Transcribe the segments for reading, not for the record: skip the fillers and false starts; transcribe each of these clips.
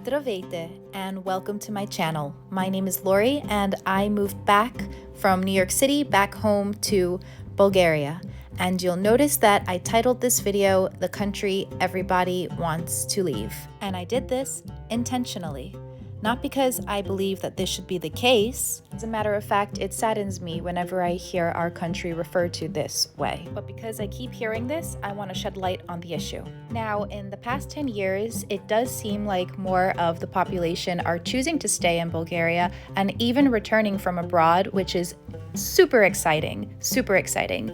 Здравейте and welcome to my channel. My name is Laurie and I moved back from New York City back home to Bulgaria. And you'll notice that I titled this video, "The Country Everybody Wants to Leave." And I did this intentionally. Not because I believe that this should be the case. As a matter of fact, it saddens me whenever I hear our country referred to this way. But because I keep hearing this, I want to shed light on the issue. Now, in the past 10 years, it does seem like more of the population are choosing to stay in Bulgaria and even returning from abroad, which is super exciting, super exciting.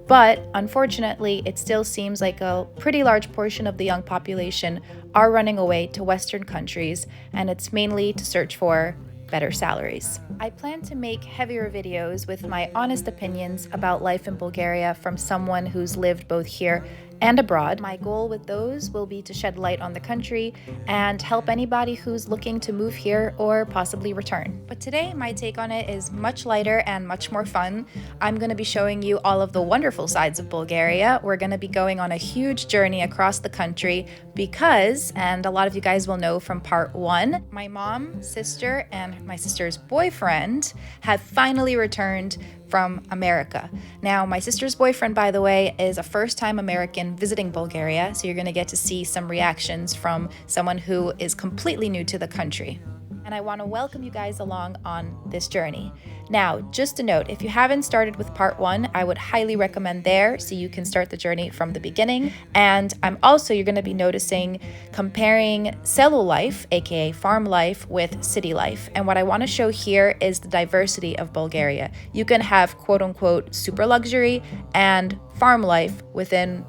But unfortunately, it still seems like a pretty large portion of the young population are running away to Western countries, and it's mainly to search for better salaries. I plan to make heavier videos with my honest opinions about life in Bulgaria from someone who's lived both here and abroad. My goal with those will be to shed light on the country and help anybody who's looking to move here or possibly return. But today, my take on it is much lighter and much more fun. I'm going to be showing you all of the wonderful sides of Bulgaria. We're going to be going on a huge journey across the country because, and a lot of you guys will know from part 1, my mom, sister, and my sister's boyfriend have finally returned from America. Now, my sister's boyfriend, by the way, is a first-time American visiting Bulgaria, so you're going to get to see some reactions from someone who is completely new to the country. And I want to welcome you guys along on this journey. Now, just a note, if you haven't started with part 1, I would highly recommend there so you can start the journey from the beginning. And you're going to be noticing comparing Село life, aka farm life, with city life. And what I want to show here is the diversity of Bulgaria. You can have quote unquote super luxury and farm life within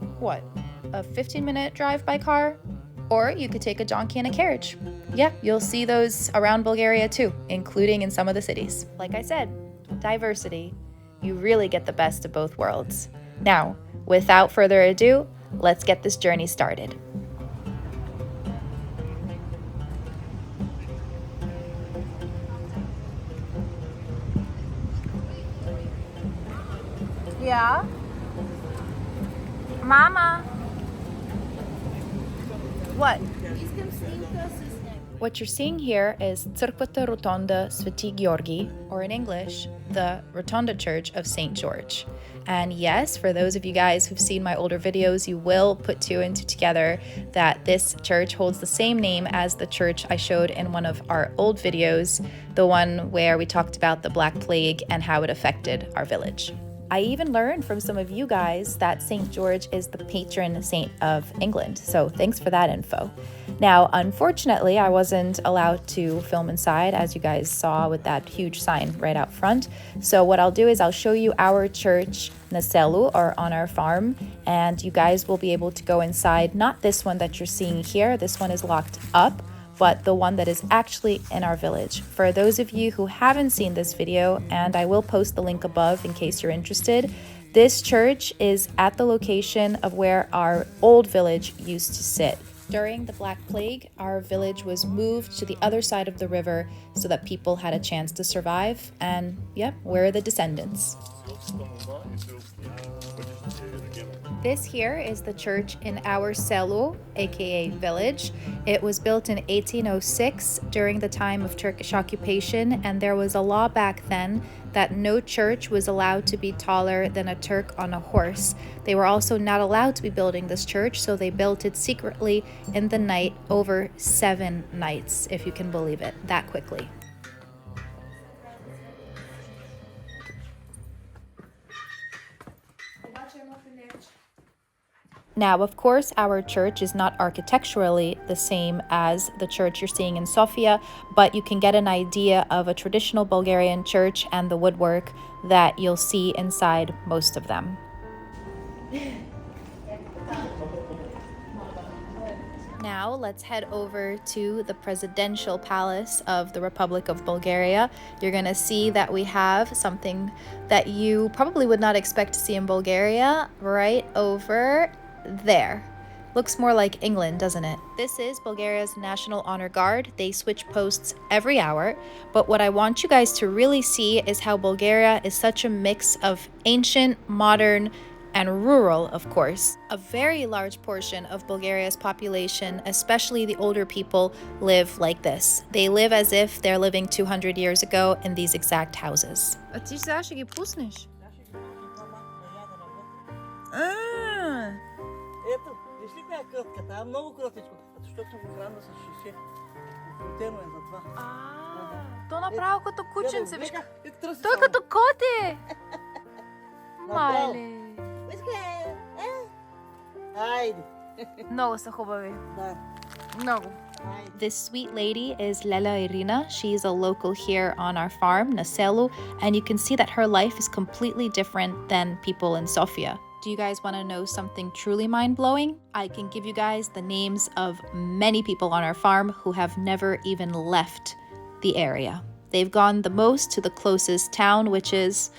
a 15-minute drive by car? Or you could take a donkey and a carriage. Yeah, you'll see those around Bulgaria too, including in some of the cities. Like I said, diversity. You really get the best of both worlds. Now, without further ado, let's get this journey started. Yeah? Mama? What? What you're seeing here is Църквата Ротонда Свети Георги, or in English, the Rotunda Church of St. George. And yes, for those of you guys who've seen my older videos, you will put two and two together that this church holds the same name as the church I showed in one of our old videos, the one where we talked about the Black Plague and how it affected our village. I even learned from some of you guys that St. George is the patron saint of England, so thanks for that info. Now, unfortunately, I wasn't allowed to film inside, as you guys saw with that huge sign right out front. So what I'll do is I'll show you our church, Село, or on our farm, and you guys will be able to go inside, not this one that you're seeing here, this one is locked up, but the one that is actually in our village. For those of you who haven't seen this video, and I will post the link above in case you're interested, this church is at the location of where our old village used to sit. During the Black Plague, our village was moved to the other side of the river so that people had a chance to survive, and yep, we're the descendants. This here is the church in our Село, aka village. It was built in 1806 during the time of Turkish occupation, and there was a law back then that no church was allowed to be taller than a Turk on a horse. They were also not allowed to be building this church, so they built it secretly in the night over 7 nights, if you can believe it, that quickly. Now, of course, our church is not architecturally the same as the church you're seeing in Sofia, but you can get an idea of a traditional Bulgarian church and the woodwork that you'll see inside most of them. Now, let's head over to the presidential palace of the Republic of Bulgaria. You're going to see that we have something that you probably would not expect to see in Bulgaria right over there. Looks more like England, doesn't it? This is Bulgaria's National Honor Guard. They switch posts every hour, but what I want you guys to really see is how Bulgaria is such a mix of ancient, modern, and rural, of course. A very large portion of Bulgaria's population, especially the older people, live like this. They live as if they're living 200 years ago in these exact houses. А ти сега ще ги пуснеш? Ето, виж ли тая крътка? Тая е много крътичко, защото го храна с шише. Плутено е за това. То направо като кученце, виж. Как тръси Той само. като коте! Направо. Мале! Искай! Хайде! Много са хубави. Да, Много. хайде. This sweet lady is Lela Irina. She's a local here on our farm, Село, and you can see that her life is completely different than people in Sofia. Do you guys want to know something truly mind-blowing? I can give you guys the names of many people on our farm who have never even left the area. They've gone the most to the closest town, which is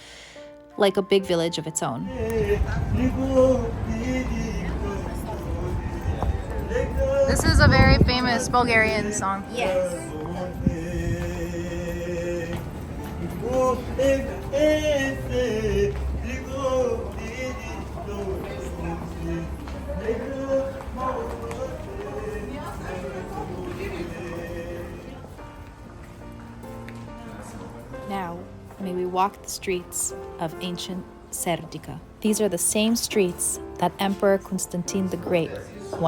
like a big village of its own. This is a very famous Bulgarian song. Yes. Now, may we walk the streets of ancient Serdica. These are the same streets that Emperor Constantine the Great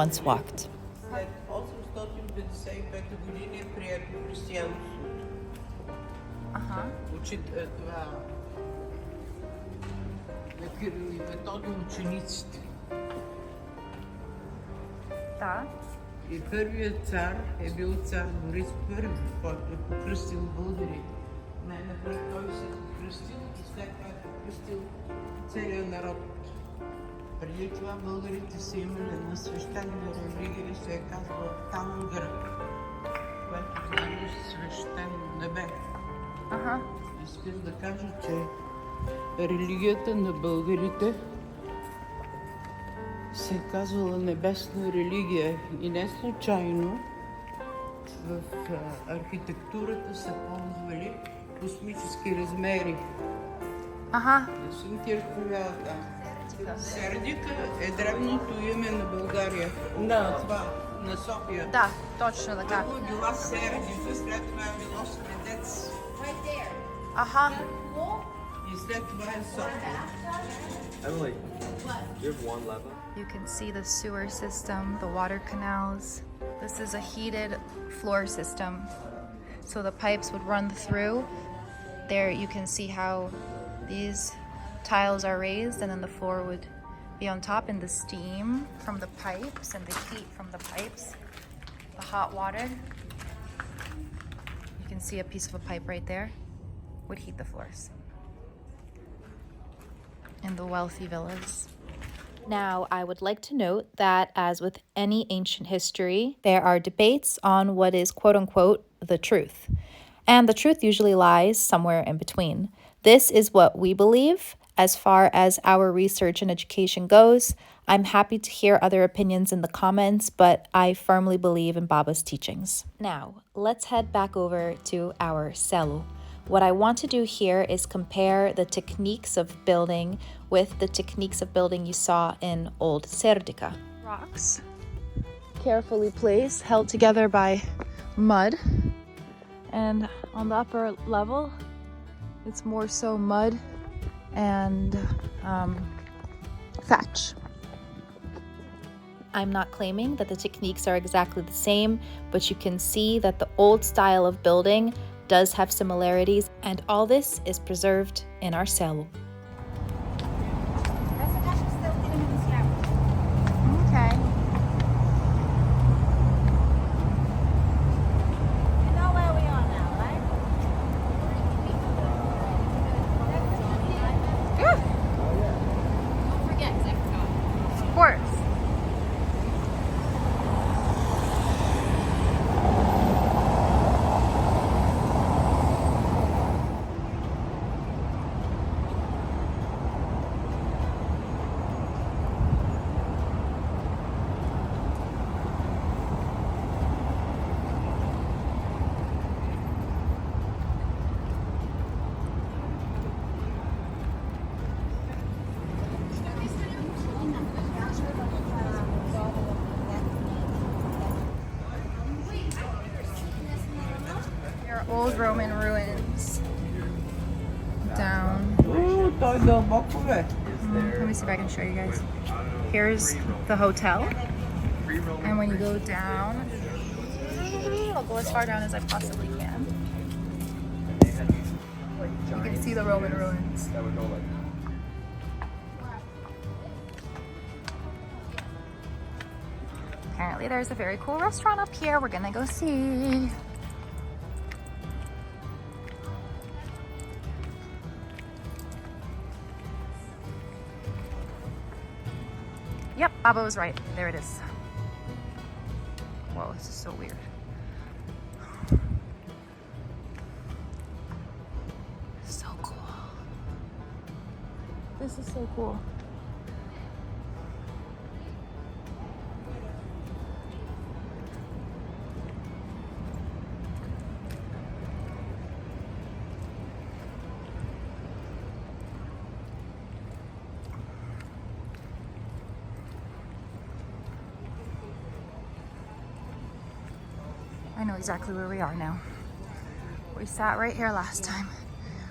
once walked. След 855 години е прието християнството. Това на Кирил и Методий учениците. Да. И първият цар е бил цар Борис I, който е покръстил българи. Най-напред той се е покръстил и след това е покръстил целия народ. Преди това българите са имали една свещена религия и се е казвала Тангър, което значи свещено небе. Искам да кажа, че религията на българите се е казвала небесна религия и не случайно в архитектурата са ползвали космически размери. Не съм ти разповяла там. Сердика е древното име на България. На София. Да, точно така. Първо е била Сердика, след това е било Средец. И след това е София. Emily, do you have one lever? You can see the sewer system, the water canals. This is a heated floor system. So the pipes would run through. There you can see how these tiles are raised and then the floor would be on top, and the steam from the pipes and the heat from the pipes, the hot water, you can see a piece of a pipe right there, would heat the floors in the wealthy villas. Now, I would like to note that, as with any ancient history, there are debates on what is quote-unquote the truth. And the truth usually lies somewhere in between. This is what we believe. As far as our research and education goes, I'm happy to hear other opinions in the comments, but I firmly believe in Baba's teachings. Now, let's head back over to our Село. What I want to do here is compare the techniques of building with the techniques of building you saw in old Serdica. Rocks, carefully placed, held together by mud. And on the upper level, it's more so mud and thatch. I'm not claiming that the techniques are exactly the same, but you can see that the old style of building does have similarities, and all this is preserved in our Село. Okay. You know where we are now, right? Yeah. Don't forget, 'cause I forgot. Of course. Old Roman ruins. Down. Той дълбоко бе. Let me see if I can show you guys. Here's the hotel. And when you go down, I'll go as far down as I possibly can. You can see the Roman ruins. That would go like. Apparently there's a very cool restaurant up here. We're gonna go see. Yep, Baba was right. There it is. Whoa, this is so weird. So cool. This is so cool. I know exactly where we are now. We sat right here last time.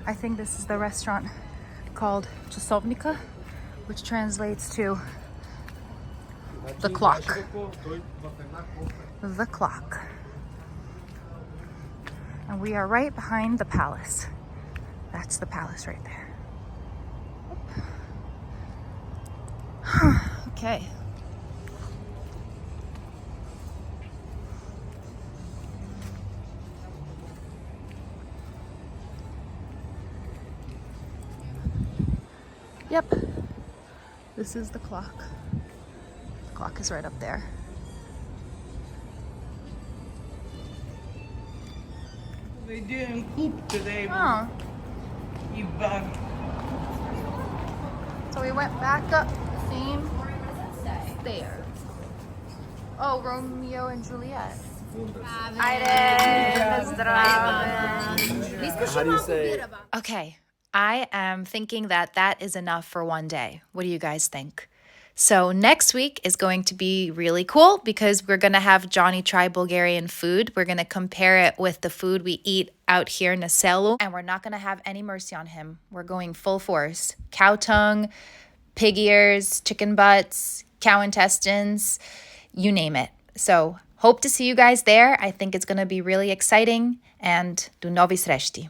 I think this is the restaurant called Czasovnica, which translates to the clock. The clock. And we are right behind the palace. That's the palace right there. Okay. Yep, this is the clock. The clock is right up there. They didn't cook today. Oh, Ivan. so we went back up the same stairs. Oh, Romeo and Juliet. How do you say? Okay, I am thinking that that is enough for one day. What do you guys think? So next week is going to be really cool because we're going to have Johnny try Bulgarian food. We're going to compare it with the food we eat out here in Село, and we're not going to have any mercy on him. We're going full force. Cow tongue, pig ears, chicken butts, cow intestines, you name it. So hope to see you guys there. I think it's going to be really exciting, and do novi sreshti.